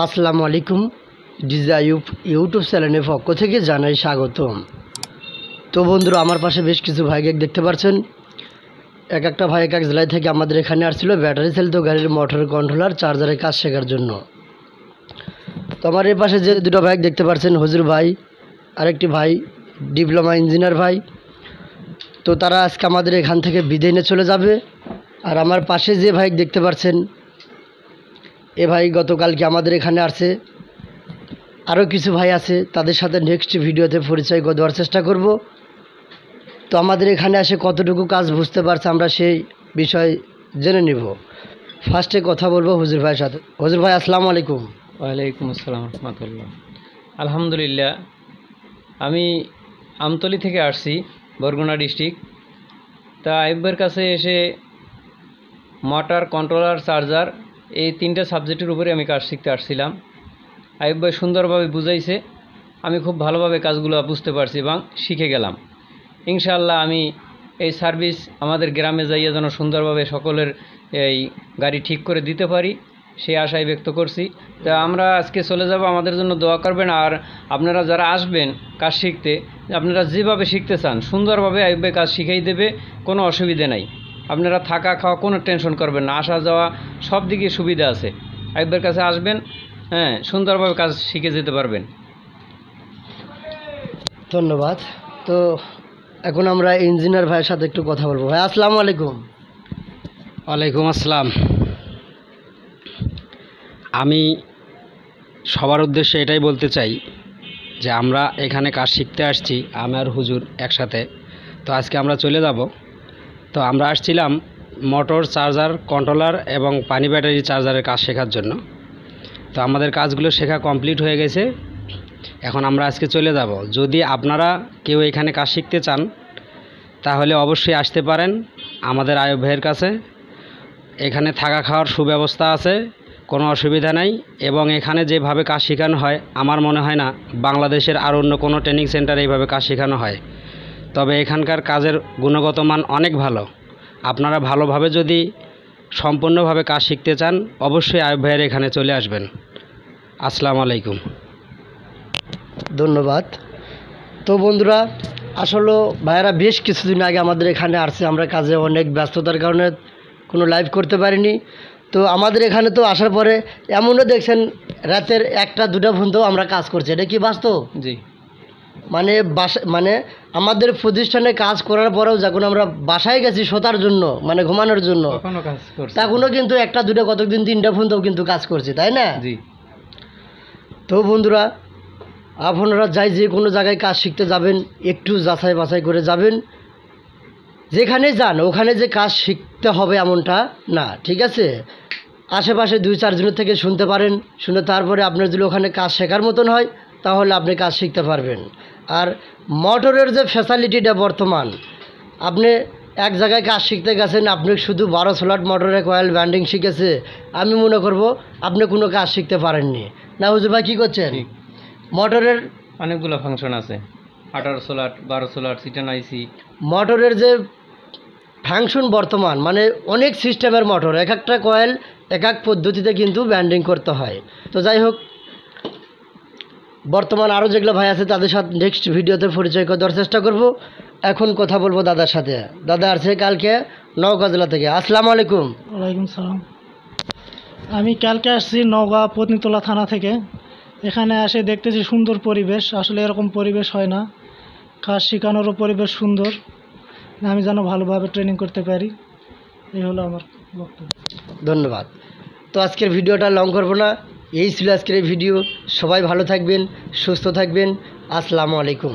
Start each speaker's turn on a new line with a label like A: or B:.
A: আসসালামু আলাইকুম। ডিজাইউব ইউটিউব চ্যানেলের পক্ষ থেকে জানাই স্বাগতম। তো বন্ধুরা, আমার পাশে বেশ কিছু ভাইকে দেখতে পাচ্ছেন। এক একটা ভাই এক এক জেলায় থেকে আমাদের এখানে আসছিল ব্যাটারি চালিত গাড়ির মোটর কন্ট্রোলার চার্জারের কাজ শেখার জন্য। তো আমার এই পাশে যে দুটো ভাই দেখতে পাচ্ছেন, হুজুর ভাই আরেকটি ভাই ডিপ্লোমা ইঞ্জিনিয়ার ভাই। তো তারা আজকে আমাদের এখান থেকে বিদায় নিয়ে চলে যাবে। আর আমার পাশে যে ভাই দেখতে পাচ্ছেন, এ ভাই গতকালকে আমাদের এখানে আসছে। আরও কিছু ভাই আছে, তাদের সাথে নেক্সট ভিডিওতে পরিচয় দেওয়ার চেষ্টা করব। তো আমাদের এখানে এসে কতটুকু কাজ বুঝতে পারছে আমরা সেই বিষয় জেনে নিব। ফার্স্টে কথা বলবো হুজুর ভাইয়ের সাথে। হুজুর ভাই আসসালামু আলাইকুম।
B: ওয়ালাইকুম আসসালাম রহমতুল্লাহ। আলহামদুলিল্লাহ, আমি আমতলী থেকে আসছি, বরগুনা ডিস্ট্রিক্ট। তা আইবের কাছে এসে মোটর কন্ট্রোলার চার্জার এই তিনটা সাবজেক্টের উপরে আমি কাজ শিখতে আসছিলাম। আইব ভাই সুন্দরভাবে বুঝাইছে, আমি খুব ভালোভাবে কাজগুলো বুঝতে পারছি এবং শিখে গেলাম। ইনশাআল্লাহ আমি এই সার্ভিস আমাদের গ্রামে যাইয়ে যেন সুন্দরভাবে সকলের এই গাড়ি ঠিক করে দিতে পারি সেই আশাই ব্যক্ত করছি। তা আমরা আজকে চলে যাব, আমাদের জন্য দোয়া করবেন। আর আপনারা যারা আসবেন কাজ শিখতে, আপনারা যেভাবে শিখতে চান সুন্দরভাবে আইব ভাই কাজ শিখাই দেবে, কোনো অসুবিধে নাই। আপনারা থাকা খাওয়া কোনো টেনশন করবেন না, আসা যাওয়া সব দিকে সুবিধা আছে। আইব ভাইয়ের কাছে আসবেন, হ্যাঁ, সুন্দরভাবে কাজ শিখে যেতে পারবেন।
A: ধন্যবাদ। তো এখন আমরা ইঞ্জিনিয়ার ভাইয়ের সাথে একটু কথা বলবো। ভাই আসসালামু আলাইকুম।
C: ওয়ালাইকুম আসসালাম। আমি সবার উদ্দেশ্যে এটাই বলতে চাই যে আমরা এখানে কাজ শিখতে আসছি, আমি আর হুজুর একসাথে। তো আজকে আমরা চলে যাব। তো আমরা আসছিলাম মোটর চার্জার কন্ট্রোলার এবং পানি ব্যাটারি চার্জারের কাজ শেখার জন্য। তো আমাদের কাজগুলো শেখা কমপ্লিট হয়ে গেছে, এখন আমরা আজকে চলে যাব। যদি আপনারা কেউ এখানে কাজ শিখতে চান তাহলে অবশ্যই আসতে পারেন আমাদের আয়ুব ভাইয়ের কাছে। এখানে থাকা খাওয়ার সুব্যবস্থা আছে, কোনো অসুবিধা নাই। এবং এখানে যেভাবে কাজ শেখানো হয় আমার মনে হয় না বাংলাদেশের আর অন্য কোনো ট্রেনিং সেন্টারে এইভাবে কাজ শেখানো হয়। তবে এখানকার কাজের গুণগত মান অনেক ভালো। আপনারা ভালোভাবে যদি সম্পূর্ণভাবে কাজ শিখতে চান অবশ্যই আয়ুব ভাইয়ের এখানে চলে আসবেন। আসসালামু আলাইকুম।
A: ধন্যবাদ। তো বন্ধুরা, আসলে ভাইয়েরা বেশ কিছুদিন আগে আমাদের এখানে আসছে, আমরা কাজে অনেক ব্যস্ততার কারণে কোনো লাইভ করতে পারিনি। তো আমাদের এখানে তো আসার পরে এমনও দেখছেন রাতের 1টা-2টা পর্যন্ত আমরা কাজ করছি। এটা কি বাস্তব?
B: জি,
A: মানে আমাদের প্রতিষ্ঠানে কাজ করার পরেও যখন আমরা বাসায় গেছি শোতার জন্য, মানে ঘুমানোর জন্য, তখনও কিন্তু 1টা-2টা কতদিন 3টা পর্যন্ত কিন্তু কাজ করছি, তাই না?
B: জি।
A: তো বন্ধুরা, আপনারা যাই যে কোনো জায়গায় কাজ শিখতে যাবেন একটু যাচাই বাছাই করে যাবেন। যেখানে যান ওখানে যে কাজ শিখতে হবে এমনটা না, ঠিক আছে? আশেপাশে 2-4 জনের থেকে শুনতে পারেন, শুনে তারপরে আপনার যদি ওখানে কাজ শেখার মতন হয় তাহলে আপনি কাজ শিখতে পারবেন। আর মোটরের যে ফ্যাসিলিটিটা বর্তমান, আপনি এক জায়গায় কাজ শিখতে গেছেন, আপনি শুধু 12 স্লট মোটরের কয়েল ব্যান্ডিং শিখেছে, আমি মনে করব আপনি কোনো কাজ শিখতে পারেননি। না হুজুর ভাই, কী করছেন? মোটরের
B: অনেকগুলো ফাংশন আছে, 18 স্লট, 12 স্লট, সিটান আইসি।
A: মোটরের যে ফাংশন বর্তমান, মানে অনেক সিস্টেমের মোটর, এক একটা কয়েল এক এক পদ্ধতিতে কিন্তু ব্যান্ডিং করতে হয়। তো যাই হোক, বর্তমান আরও যেগুলো ভাই আছে তাদের সাথে নেক্সট ভিডিওতে পরিচয় করে দেওয়ার চেষ্টা করব। এখন কথা বলবো দাদার সাথে। দাদা আসছে কালকে নওগাঁ জেলা থেকে। আসসালামু আলাইকুম।
D: ওয়ালাইকুম সালাম। আমি কালকে আসছি নওগাঁ পত্নীতলা থানা থেকে। এখানে এসে দেখতেছি সুন্দর পরিবেশ, আসলে এরকম পরিবেশ হয় না। কাজ শেখানোরও পরিবেশ সুন্দর, আমি যেন ভালোভাবে ট্রেনিং করতে পারি, এই হলো আমার বক্তব্য।
A: ধন্যবাদ। তো আজকের ভিডিওটা লং করবো না, এই ছিল আজকের এই ভিডিও। সবাই ভালো থাকবেন, সুস্থ থাকবেন। আসসালামু আলাইকুম।